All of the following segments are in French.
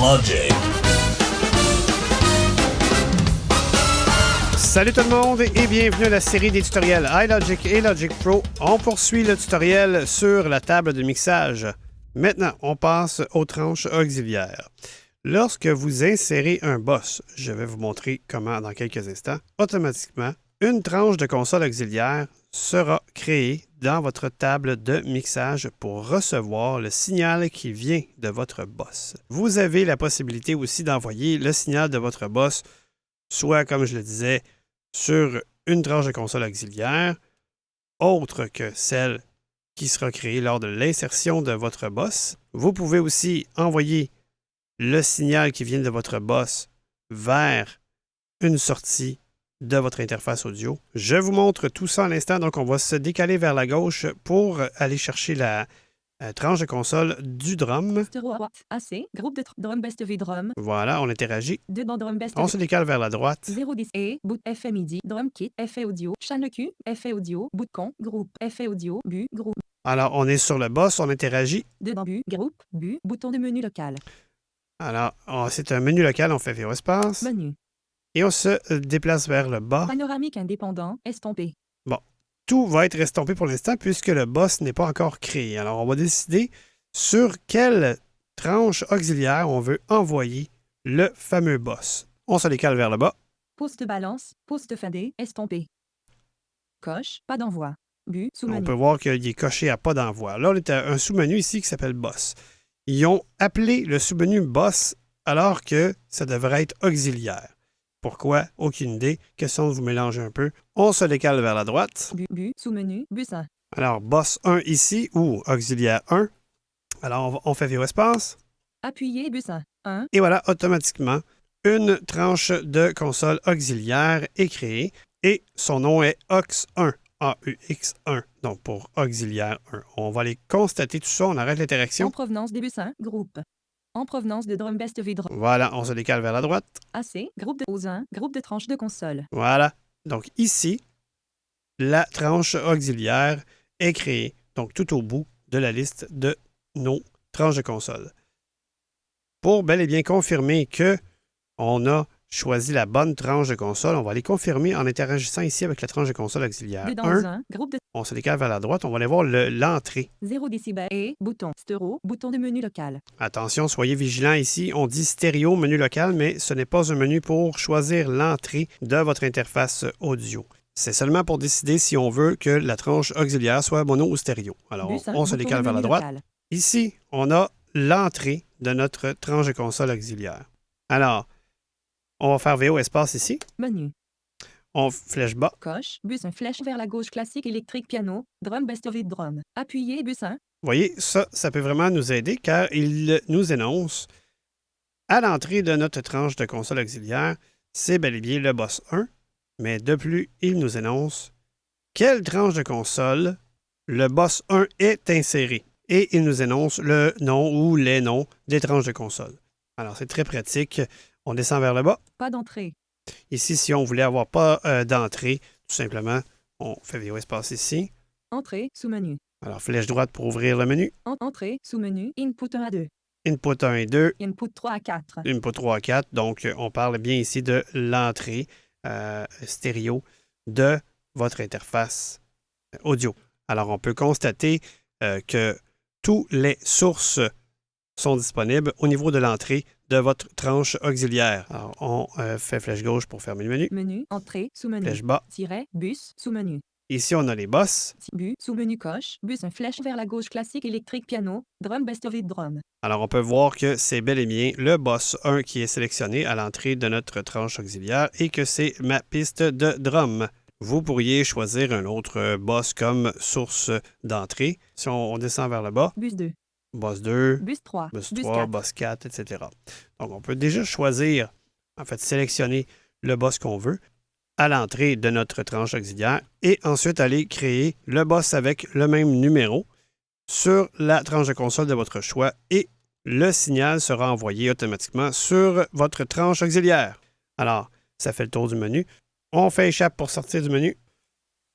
Logic. Salut tout le monde et bienvenue à la série des tutoriels iLogic et Logic Pro. On poursuit le tutoriel sur la table de mixage. Maintenant, on passe aux tranches auxiliaires. Lorsque vous insérez un boss, je vais vous montrer comment dans quelques instants, automatiquement, une tranche de console auxiliaire sera créée dans votre table de mixage pour recevoir le signal qui vient de votre boss. Vous avez la possibilité aussi d'envoyer le signal de votre boss, soit, comme je le disais, sur une tranche de console auxiliaire, autre que celle qui sera créée lors de l'insertion de votre boss. Vous pouvez aussi envoyer le signal qui vient de votre boss vers une sortie de votre interface audio. Je vous montre tout ça à l'instant, donc on va se décaler vers la gauche pour aller chercher la tranche de console du drum. AC, groupe de drum best of drum. Voilà, on interagit. Dedans drum best On se décale vers la droite. 010 et boot effet MIDI, drum kit, effet audio, channel Q, effet audio, bout con, groupe, effet audio, bu, groupe. Alors, on est sur le boss, on interagit. Dedans bu, groupe, bu, bouton de menu local. Alors, c'est un menu local, on fait VO espace. Menu. Et on se déplace vers le bas. Panoramique indépendant, estompé. Bon, tout va être estompé pour l'instant puisque le boss n'est pas encore créé. Alors, on va décider sur quelle tranche auxiliaire on veut envoyer le fameux boss. On se décale vers le bas. Poste balance, poste fadé, estompé. Coche, pas d'envoi. Bu, On sous-menu. peut voir qu'il est coché à pas d'envoi. Là, on est à un sous-menu ici qui s'appelle boss. Ils ont appelé le sous-menu boss alors que ça devrait être auxiliaire. Pourquoi? Aucune idée. Question de vous mélanger un peu. On se décale vers la droite. Bu, sous-menu, bus 1. Alors, boss 1 ici ou auxiliaire 1. Alors, on fait VO espace. Appuyé, bus 1. 1. Et voilà, automatiquement, une tranche de console auxiliaire est créée et son nom est AUX1. AUX1, donc pour auxiliaire 1. On va aller constater tout ça, on arrête l'interaction. En provenance des bus 1, groupe. En provenance de drum best of drum. Voilà, on se décale vers la droite. AC, groupe de aux 1, groupe de tranche de console. Voilà. Donc ici, la tranche auxiliaire est créée, donc tout au bout de la liste de nos tranches de console. Pour bel et bien confirmer qu'on a choisi la bonne tranche de console, on va aller confirmer en interagissant ici avec la tranche de console auxiliaire Dedans 1. 1, groupe de On se décale vers la droite, on va aller voir l'entrée. 0 décibels et bouton stéréo, bouton de menu local. Attention, soyez vigilants ici. On dit stéréo, menu local, mais ce n'est pas un menu pour choisir l'entrée de votre interface audio. C'est seulement pour décider si on veut que la tranche auxiliaire soit mono ou stéréo. Alors, Bus 1, on se bouton décale de vers la menu droite. local. Ici, on a l'entrée de notre tranche de console auxiliaire. Alors, on va faire VO espace ici. Menu. On flèche bas. Coche, bus 1 flèche vers la gauche classique électrique piano, drum best of drum. Appuyé, bus 1. Vous voyez, ça peut vraiment nous aider car il nous énonce à l'entrée de notre tranche de console auxiliaire, c'est bel et bien le boss 1, mais de plus, il nous énonce quelle tranche de console le boss 1 est inséré. Et il nous énonce le nom ou les noms des tranches de console. Alors, c'est très pratique. On descend vers le bas. Pas d'entrée. Ici, si on voulait avoir pas d'entrée, tout simplement, on fait VO espace ici. Entrée, sous-menu. Alors, flèche droite pour ouvrir le menu. Entrée, sous-menu, input 1 à 2. Input 1 et 2. Input 3 à 4. Input 3 à 4. Donc, on parle bien ici de l'entrée stéréo de votre interface audio. Alors, on peut constater que toutes les sources sont disponibles au niveau de l'entrée de votre tranche auxiliaire. Alors, on fait flèche gauche pour fermer le menu. Menu, entrée, sous-menu. Flèche bas. Tiret, bus, sous-menu. Ici, on a les boss. Bu, sous-menu coche, bus 1 flèche vers la gauche classique électrique piano, drum best of drum. Alors, on peut voir que c'est bel et bien le boss 1 qui est sélectionné à l'entrée de notre tranche auxiliaire et que c'est ma piste de drum. Vous pourriez choisir un autre boss comme source d'entrée. Si on descend vers le bas, Bus 2. boss 2, Bus 3. boss Bus 3, 4. boss 4, etc. Donc, on peut déjà choisir, en fait, sélectionner le boss qu'on veut à l'entrée de notre tranche auxiliaire et ensuite aller créer le boss avec le même numéro sur la tranche de console de votre choix et le signal sera envoyé automatiquement sur votre tranche auxiliaire. Alors, ça fait le tour du menu. On fait échappe pour sortir du menu.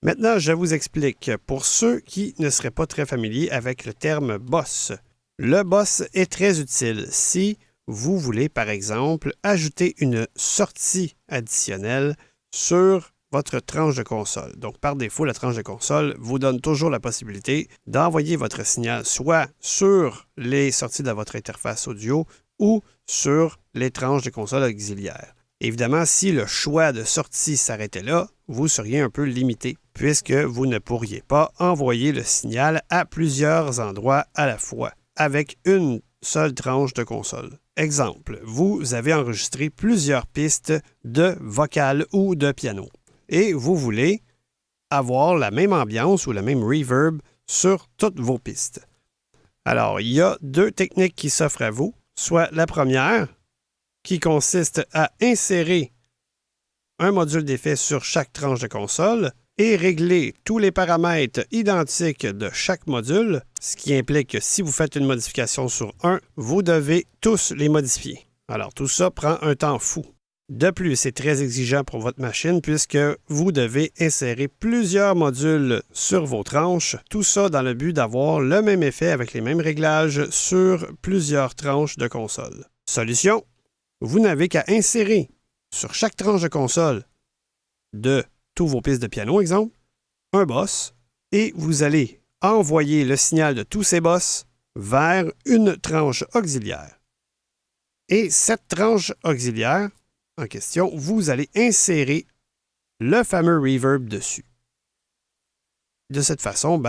Maintenant, je vous explique. Pour ceux qui ne seraient pas très familiers avec le terme boss, le boss est très utile si vous voulez, par exemple, ajouter une sortie additionnelle sur votre tranche de console. Donc, par défaut, la tranche de console vous donne toujours la possibilité d'envoyer votre signal soit sur les sorties de votre interface audio ou sur les tranches de console auxiliaires. Évidemment, si le choix de sortie s'arrêtait là, vous seriez un peu limité, puisque vous ne pourriez pas envoyer le signal à plusieurs endroits à la fois, avec une seule tranche de console. Exemple, vous avez enregistré plusieurs pistes de vocales ou de piano, et vous voulez avoir la même ambiance ou la même reverb sur toutes vos pistes. Alors, il y a deux techniques qui s'offrent à vous, soit la première, qui consiste à insérer un module d'effet sur chaque tranche de console et régler tous les paramètres identiques de chaque module, ce qui implique que si vous faites une modification sur un, vous devez tous les modifier. Alors tout ça prend un temps fou. De plus, c'est très exigeant pour votre machine puisque vous devez insérer plusieurs modules sur vos tranches, tout ça dans le but d'avoir le même effet avec les mêmes réglages sur plusieurs tranches de console. Solution, vous n'avez qu'à insérer sur chaque tranche de console de tous vos pistes de piano, exemple, un boss, et vous allez envoyer le signal de tous ces boss vers une tranche auxiliaire. Et cette tranche auxiliaire en question, vous allez insérer le fameux reverb dessus. De cette façon,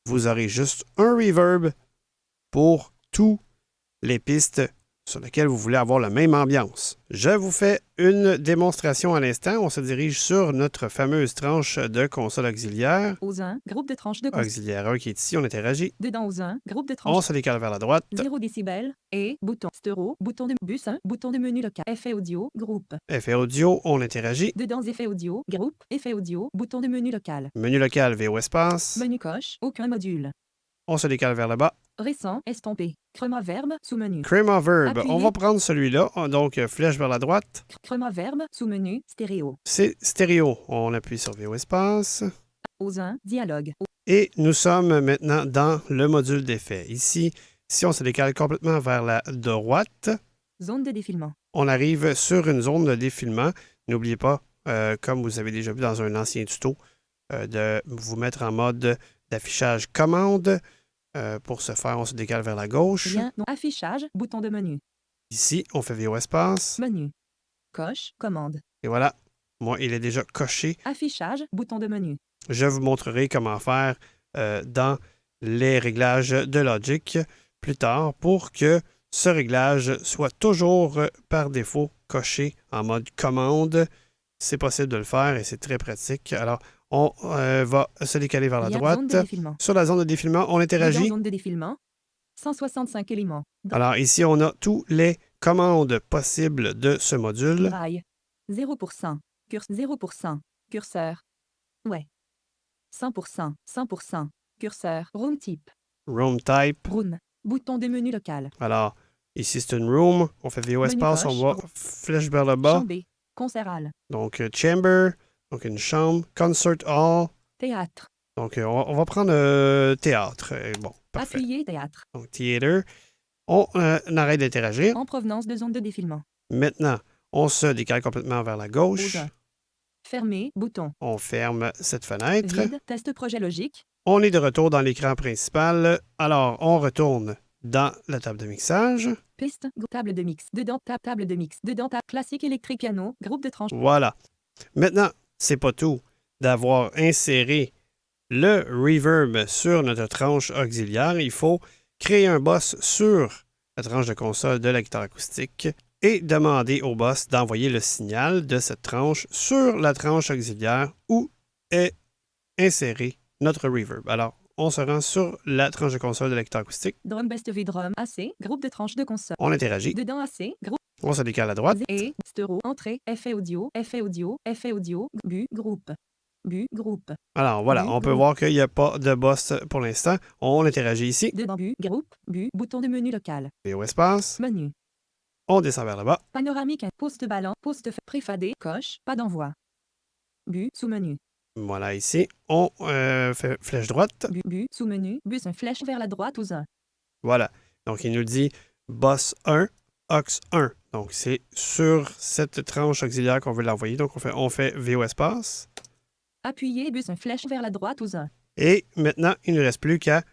vous aurez juste un reverb pour toutes les pistes sur lesquelles vous voulez avoir la même ambiance. Je vous fais une démonstration à l'instant. On se dirige sur notre fameuse tranche de console auxiliaire. Aux 1, groupe de tranches de console. Auxiliaire 1 qui est ici, on interagit. Dedans aux 1, groupe de On tranches. se décale vers la droite. 0 décibels. Et, bouton stéréo, bouton de bus 1, bouton de menu local. Effet audio, groupe. Effet audio, on interagit. Dedans effet audio, groupe, effet audio, bouton de menu local. Menu local, VO espace. Menu coche, aucun module. On se décale vers le bas. Récent, estompé. Chroma verbe, sous-menu. Chroma verb, Appuyez. on va prendre celui-là. Donc, flèche vers la droite. Chroma verbe, sous-menu, stéréo. C'est stéréo. On appuie sur VO espace. Aux 1, dialogue. Et nous sommes maintenant dans le module d'effet. Ici, si on se décale complètement vers la droite, Zone de défilement. on arrive sur une zone de défilement. N'oubliez pas, comme vous avez déjà vu dans un ancien tuto, de vous mettre en mode d'affichage commande. Pour ce faire, on se décale vers la gauche. Lien, non, affichage, bouton de menu. Ici, on fait VO espace. Menu. Coche, commande. Et voilà, moi, il est déjà coché. Affichage, bouton de menu. Je vous montrerai comment faire dans les réglages de Logic plus tard pour que ce réglage soit toujours par défaut coché en mode commande. C'est possible de le faire et c'est très pratique. Alors, on va se décaler vers la Lien, droite. zone de défilement. Sur la zone de défilement, on Dedans, interagit. zone de défilement. 165 éléments. Alors, ici, on a toutes les commandes possibles de ce module. Braille. 0%. 0%. Curseur. Ouais. 100%. 100%. Curseur. Room type. Room type. Room. Bouton de menu local. Alors, ici, c'est une room. On fait VO Menu espace, on coche. va flèche vers le bas. Champ B. Concert hall. Donc, chamber, donc une chambre. Concert hall. Théâtre. Donc, on va prendre théâtre. Bon, parfait. Appuyé théâtre. Donc, theater. On arrête d'interagir. En provenance de zone de défilement. Maintenant, on se décale complètement vers la gauche. Aux 1. Fermé. Bouton. On ferme cette fenêtre. Vide. Test projet logique. On est de retour dans l'écran principal. Alors, on retourne dans la table de mixage. Piste. Table de mix. Dedans. Table de mix. Dedans. Classique électrique piano. Groupe de tranches. Voilà. Maintenant, c'est pas tout d'avoir inséré le reverb sur notre tranche auxiliaire. Il faut créer un boss sur la tranche de console de la guitare acoustique et demander au boss d'envoyer le signal de cette tranche sur la tranche auxiliaire où est inséré notre reverb. Alors, on se rend sur la tranche de console de la guitare acoustique. Drum Best V Drum. AC. Groupe de tranches de console. On interagit. Dedans AC. Groupe. On se décale à droite. Et. Stéréo. Entrée. Effet audio. Effet audio. Effet audio. Bu. Groupe. Bu. Groupe. Alors, voilà, Bu, on peut groupe. voir qu'il n'y a pas de boss pour l'instant. On interagit ici. Dedans. Bu. Groupe. Bu. Bouton de menu local. VO espace. Menu. On descend vers le bas. Panoramique. Poste ballant. Poste préfadé. Coche. Pas d'envoi. Bu. Sous-menu. Voilà, ici, on fait flèche droite. Bu. Sous-menu. Bus. Un flèche vers la droite aux 1. Voilà. Donc, il nous dit boss 1. aux1. Donc, c'est sur cette tranche auxiliaire qu'on veut l'envoyer. Donc, on fait VO espace. Appuyez bus une flèche vers la droite aux 1. Et maintenant, il ne reste plus qu'à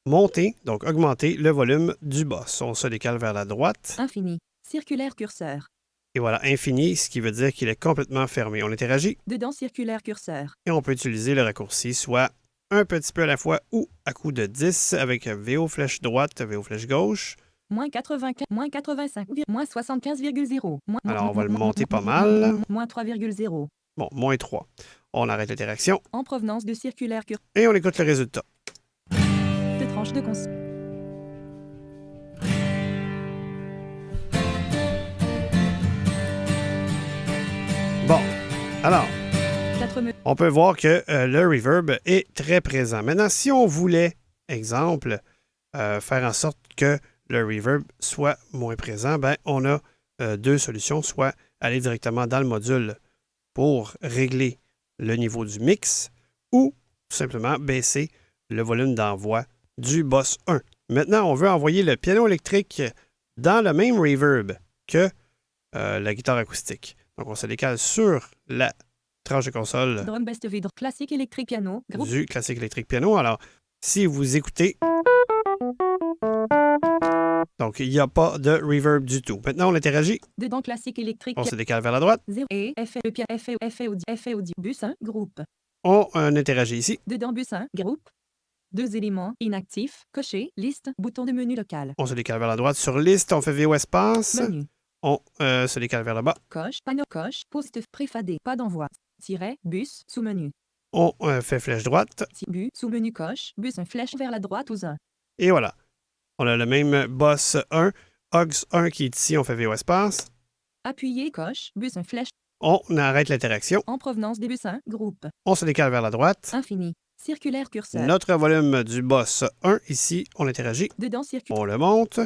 monter, donc augmenter le volume du boss. On se décale vers la droite. Infini. Circulaire curseur. Et voilà, infini, ce qui veut dire qu'il est complètement fermé. On interagit Dedans circulaire curseur. et on peut utiliser le raccourci, soit un petit peu à la fois ou à coup de 10 avec VO flèche droite, VO flèche gauche. Moins 84, moins 85, moins 75,0. Alors, on va le monter pas mal. Moins 3,0. Bon, moins 3. On arrête l'interaction En provenance de circulaire curseur. et on écoute le résultat. De tranche de console. Bon, alors, 4 me... on peut voir que le reverb est très présent. Maintenant, si on voulait, exemple, faire en sorte que le reverb soit moins présent, ben, on a deux solutions, soit aller directement dans le module pour régler le niveau du mix ou tout simplement baisser le volume d'envoi du boss 1. Maintenant, on veut envoyer le piano électrique dans le même reverb que la guitare acoustique. Donc, on se décale sur la tranche de console Drum Best Vidre classique électrique piano. Groupe. du classique électrique piano. Alors, si vous écoutez, donc il n'y a pas de reverb du tout. Maintenant, on interagit. Dedans classique électrique. On se décale vers la droite. 0 et effet le piano effet audio bus 1 groupe. On interagit ici. Dedans bus 1 groupe. 2 éléments inactifs coché liste bouton de menu local. On se décale vers la droite. Sur liste, on fait VO espace. Menu. On se décale vers le bas. Coche panneau coche poste préfadé pas d'envoi. Tiret bus sous menu. On fait flèche droite. Bu sous menu coche bus une flèche vers la droite aux 1. Et voilà. On a le même boss 1. Aux 1 qui est ici. On fait VO espace. Appuyez coche bus une flèche On arrête l'interaction. en provenance des bus 1 groupe. On se décale vers la droite. Infini. Circulaire curseur. Notre volume du boss 1 ici. On interagit. Dedans circulaire. On le monte.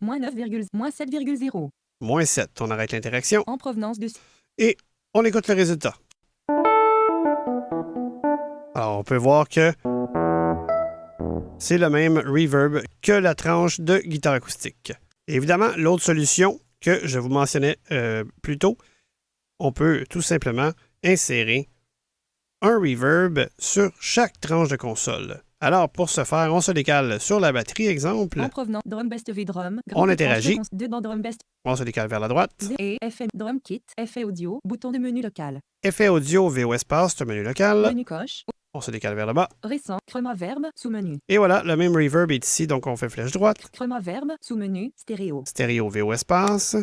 Moins 9, moins 7,0. Moins 7. On arrête l'interaction. En provenance de... Et on écoute le résultat. Alors, on peut voir que c'est le même reverb que la tranche de guitare acoustique. Évidemment, l'autre solution que je vous mentionnais plus tôt, on peut tout simplement insérer un reverb sur chaque tranche de console. Alors, pour ce faire, on se décale sur la batterie, exemple. En provenance Drum Best V Drum. On interagit. Dedans Drum Best On se décale vers la droite. et FM Drum Kit, effet audio, bouton de menu local. Effet audio, VO espace, c'est un menu local. Menu coche, On se décale vers le bas. récent, chroma verbe, sous menu. Et voilà, le même reverb est ici, donc on fait flèche droite. Chroma verbe, sous menu, stéréo. Stéréo, VO espace.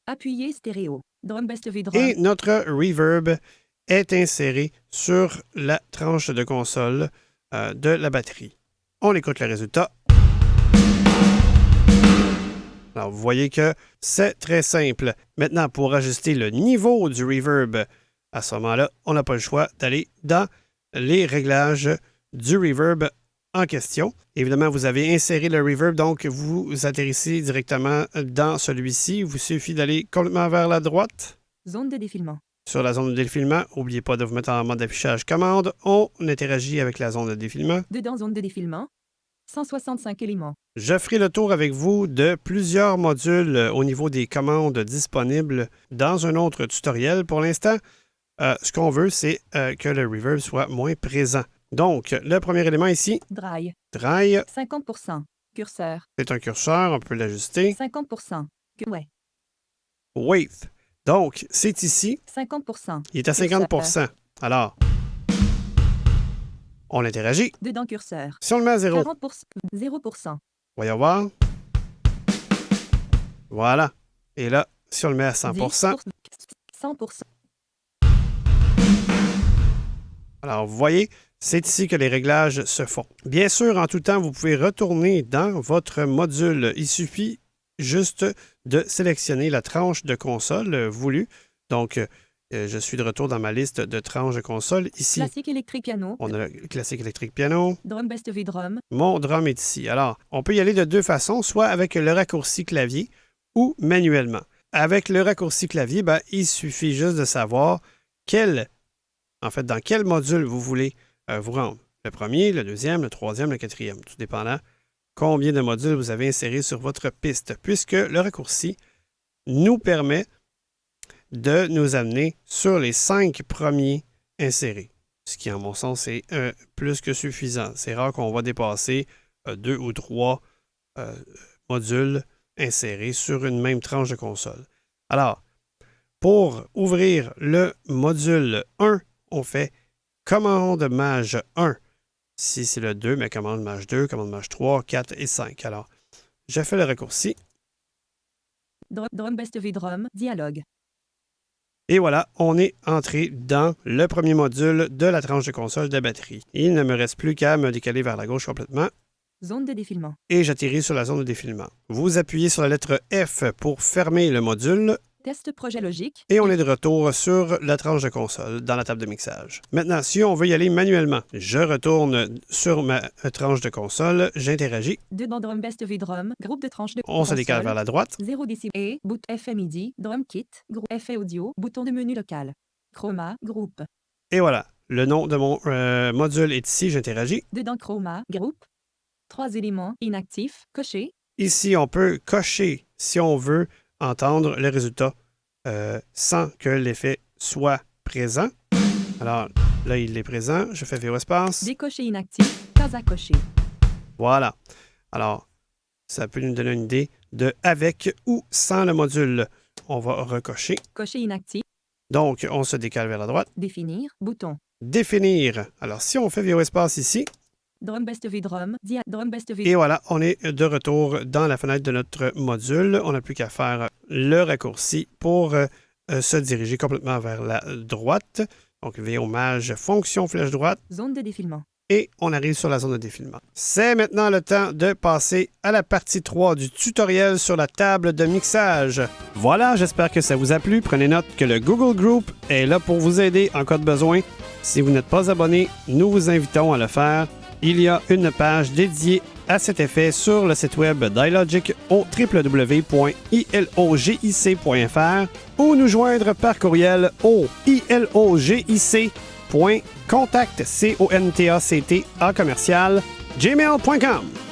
Appuyez stéréo. Drum Best V Drum. Et notre reverb est inséré sur la tranche de console de la batterie. On écoute le résultat. Alors, vous voyez que c'est très simple. Maintenant, pour ajuster le niveau du reverb, à ce moment-là, on n'a pas le choix d'aller dans les réglages du reverb en question. Évidemment, vous avez inséré le reverb, donc vous atterrissez directement dans celui-ci. Il vous suffit d'aller complètement vers la droite. Zone de défilement. Sur la zone de défilement, n'oubliez pas de vous mettre en mode affichage commande. On interagit avec la zone de défilement. Dedans zone de défilement. 165 éléments. Je ferai le tour avec vous de plusieurs modules au niveau des commandes disponibles dans un autre tutoriel. Pour l'instant, ce qu'on veut, c'est que le reverb soit moins présent. Donc, le premier élément ici, Dry. dry, 50%. Curseur. c'est un curseur, on peut l'ajuster. 50%. Ouais. Width, donc c'est ici, 50%. il est à 50%. Alors, on interagit. Dedans curseur. Si on le met à 0, 40%. 0%. voyons voir. Voilà. Et là, si on le met à 100%, 100%. alors vous voyez, c'est ici que les réglages se font. Bien sûr, en tout temps, vous pouvez retourner dans votre module. Il suffit juste de sélectionner la tranche de console voulue. Donc, je suis de retour dans ma liste de tranches de console. Ici, Classique électrique piano. on a le classique électrique piano. Drum Best V Drum. Mon drum est ici. Alors, on peut y aller de deux façons, soit avec le raccourci clavier ou manuellement. Avec le raccourci clavier, ben, il suffit juste de savoir dans quel module vous voulez vous rendre. Le premier, le deuxième, le troisième, le quatrième, tout dépendant combien de modules vous avez insérés sur votre piste, puisque le raccourci nous permet de nous amener sur les 5 premiers insérés, ce qui, en mon sens, est plus que suffisant. C'est rare qu'on va dépasser 2 ou 3 modules insérés sur une même tranche de console. Alors, pour ouvrir le module 1, on fait commande maj 1. Si c'est le 2, mais commande maj 2, commande maj 3, 4 et 5. Alors, je fais le raccourci. Drum Best of Drum, dialogue. Et voilà, on est entré dans le premier module de la tranche de console de batterie. Il ne me reste plus qu'à me décaler vers la gauche complètement. Zone de défilement. Et j'atterris sur la zone de défilement. Vous appuyez sur la lettre F pour fermer le module. Test projet logique. Et on est de retour sur la tranche de console dans la table de mixage. Maintenant, si on veut y aller manuellement, je retourne sur ma tranche de console, j'interagis. Dedans Drum Best of Drum, groupe de tranche de On console. se décale vers la droite. 0 décibels. Et, boot effet MIDI, drum kit, groupe effet audio, bouton de menu local. Chroma, groupe. Et voilà, le nom de mon module est ici, j'interagis. Dedans Chroma, groupe. 3 éléments, inactifs, cochés. Ici, on peut cocher si on veut entendre le résultat sans que l'effet soit présent. Alors, là, il est présent. Je fais VO espace. Décoché inactif, case à cocher. Voilà. Alors, ça peut nous donner une idée de avec ou sans le module. On va recocher. Cocher inactif. Donc, on se décale vers la droite. Définir, bouton. Définir. Alors, si on fait VO espace ici, Drum Best of Drum, Drum Best of et voilà, on est de retour dans la fenêtre de notre module. On n'a plus qu'à faire le raccourci pour se diriger complètement vers la droite. Donc, VO maj, fonction flèche droite. Zone de défilement. Et on arrive sur la zone de défilement. C'est maintenant le temps de passer à la partie 3 du tutoriel sur la table de mixage. Voilà, j'espère que ça vous a plu. Prenez note que le Google Group est là pour vous aider en cas de besoin. Si vous n'êtes pas abonné, nous vous invitons à le faire. Il y a une page dédiée à cet effet sur le site web d'iLogic au www.ilogic.fr ou nous joindre par courriel au ilogic.contact@gmail.com.